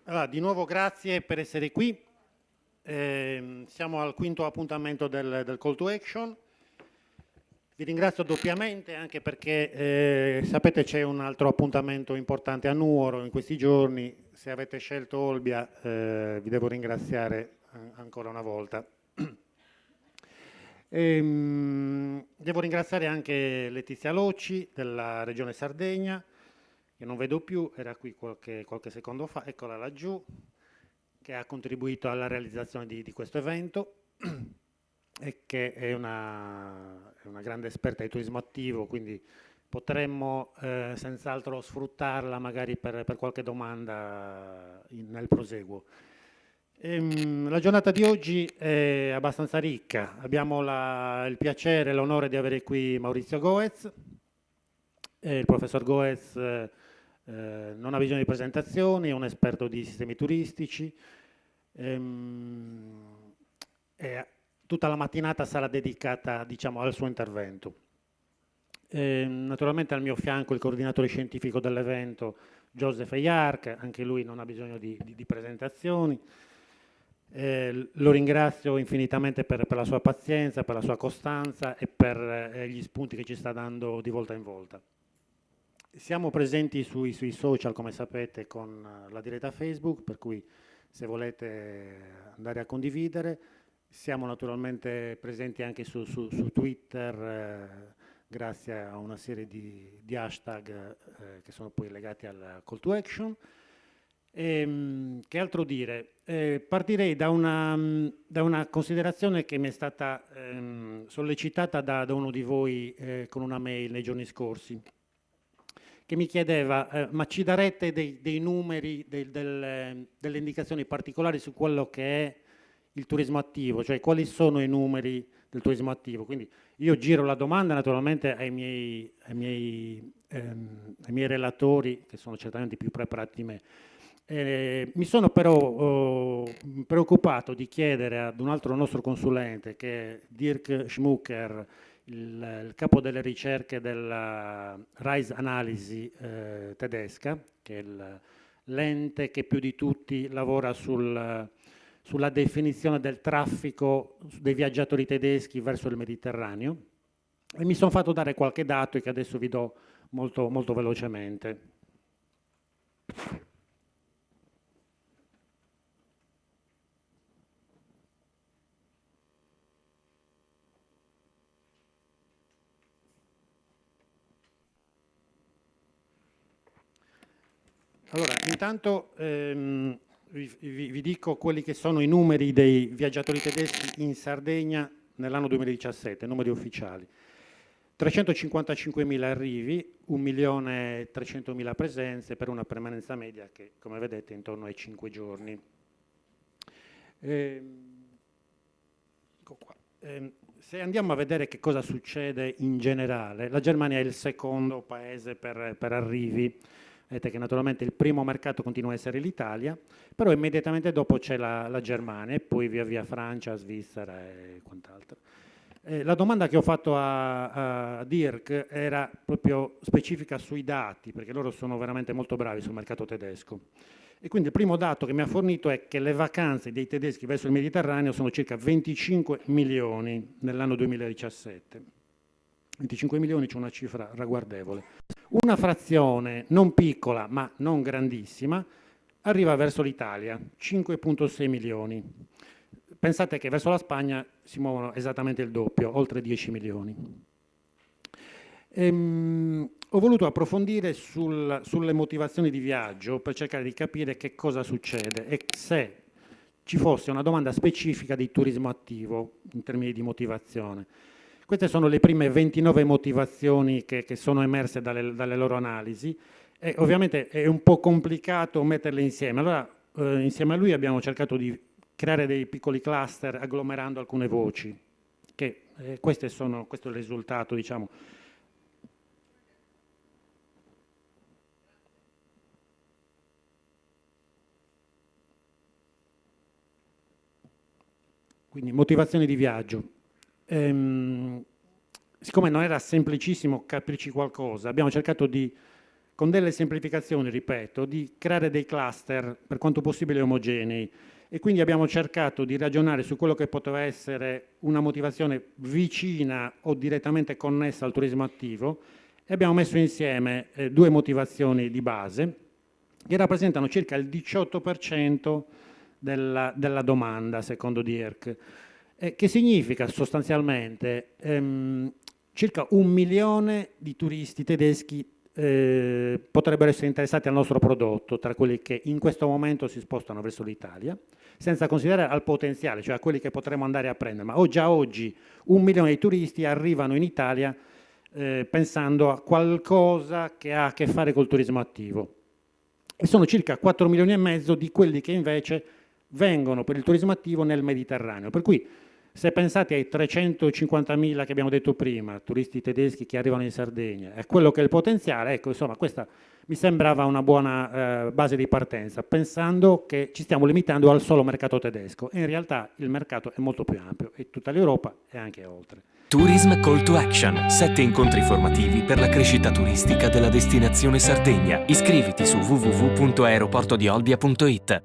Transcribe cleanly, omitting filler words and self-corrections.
Allora, di nuovo grazie per essere qui. Siamo al quinto appuntamento del Call to Action. Vi ringrazio doppiamente anche perché sapete c'è un altro appuntamento importante a Nuoro in questi giorni. Se avete scelto Olbia vi devo ringraziare ancora una volta. Devo ringraziare anche Letizia Locci della Regione Sardegna, che non vedo più, era qui qualche secondo fa, eccola laggiù, che ha contribuito alla realizzazione di questo evento e che è una grande esperta di turismo attivo, quindi potremmo senz'altro sfruttarla magari per qualche domanda nel proseguo. La giornata di oggi è abbastanza ricca. Abbiamo il piacere e l'onore di avere qui Maurizio Goez. Il professor Goez non ha bisogno di presentazioni, è un esperto di sistemi turistici. E tutta la mattinata sarà dedicata, diciamo, al suo intervento. Naturalmente al mio fianco il coordinatore scientifico dell'evento, Joseph Eyark, anche lui non ha bisogno di presentazioni. Lo ringrazio infinitamente per la sua pazienza, per la sua costanza e per gli spunti che ci sta dando di volta in volta. Siamo presenti sui social, come sapete, con la diretta Facebook, per cui se volete andare a condividere. Siamo naturalmente presenti anche su Twitter, grazie a una serie di hashtag che sono poi legati al call to action. Che altro dire? Partirei da una considerazione che mi è stata sollecitata da uno di voi con una mail nei giorni scorsi, che mi chiedeva ma ci darete dei numeri, delle indicazioni particolari su quello che è il turismo attivo, cioè quali sono i numeri del turismo attivo? Quindi io giro la domanda naturalmente ai miei relatori, che sono certamente più preparati di me. Mi sono però preoccupato di chiedere ad un altro nostro consulente, che è Dirk Schmucker, il capo delle ricerche della Rise Analisi tedesca, che è l'ente che più di tutti lavora sulla definizione del traffico dei viaggiatori tedeschi verso il Mediterraneo, e mi sono fatto dare qualche dato che adesso vi do molto, molto velocemente. Allora, intanto vi dico quelli che sono i numeri dei viaggiatori tedeschi in Sardegna nell'anno 2017, numeri ufficiali. 355.000 arrivi, 1.300.000 presenze per una permanenza media che, come vedete, è intorno ai 5 giorni. Ecco qua. Se andiamo a vedere che cosa succede in generale, la Germania è il secondo paese per arrivi. Vedete che naturalmente il primo mercato continua a essere l'Italia, però immediatamente dopo c'è la Germania e poi via via Francia, Svizzera e quant'altro. La domanda che ho fatto a Dirk era proprio specifica sui dati, perché loro sono veramente molto bravi sul mercato tedesco. E quindi il primo dato che mi ha fornito è che le vacanze dei tedeschi verso il Mediterraneo sono circa 25 milioni nell'anno 2017. 25 milioni c'è una cifra ragguardevole. Una frazione non piccola ma non grandissima arriva verso l'Italia, 5,6 milioni. Pensate che verso la Spagna si muovono esattamente il doppio, oltre 10 milioni. Ho voluto approfondire sulle motivazioni di viaggio per cercare di capire che cosa succede e se ci fosse una domanda specifica di turismo attivo in termini di motivazione. Queste sono le prime 29 motivazioni che sono emerse dalle loro analisi e ovviamente è un po' complicato metterle insieme. Allora, insieme a lui abbiamo cercato di creare dei piccoli cluster agglomerando alcune voci, che questo è il risultato, diciamo. Quindi motivazioni di viaggio. Siccome non era semplicissimo capirci qualcosa, abbiamo cercato di con delle semplificazioni, ripeto, di creare dei cluster per quanto possibile omogenei, e quindi abbiamo cercato di ragionare su quello che poteva essere una motivazione vicina o direttamente connessa al turismo attivo, e abbiamo messo insieme due motivazioni di base che rappresentano circa il 18% della domanda, secondo DIRC, che significa sostanzialmente circa 1 milione di turisti tedeschi potrebbero essere interessati al nostro prodotto, tra quelli che in questo momento si spostano verso l'Italia, senza considerare al potenziale, cioè a quelli che potremo andare a prendere. Ma già oggi 1 milione di turisti arrivano in Italia pensando a qualcosa che ha a che fare col turismo attivo, e sono circa 4 milioni e mezzo di quelli che invece vengono per il turismo attivo nel Mediterraneo. Per cui, se pensate ai 350.000 che abbiamo detto prima, turisti tedeschi che arrivano in Sardegna, è quello che è il potenziale, ecco, insomma, questa mi sembrava una buona base di partenza, pensando che ci stiamo limitando al solo mercato tedesco, e in realtà il mercato è molto più ampio, è tutta l'Europa e anche oltre. Tourism Call to Action, 7 incontri formativi per la crescita turistica della destinazione Sardegna. Iscriviti su www.aeroportodiolbia.it.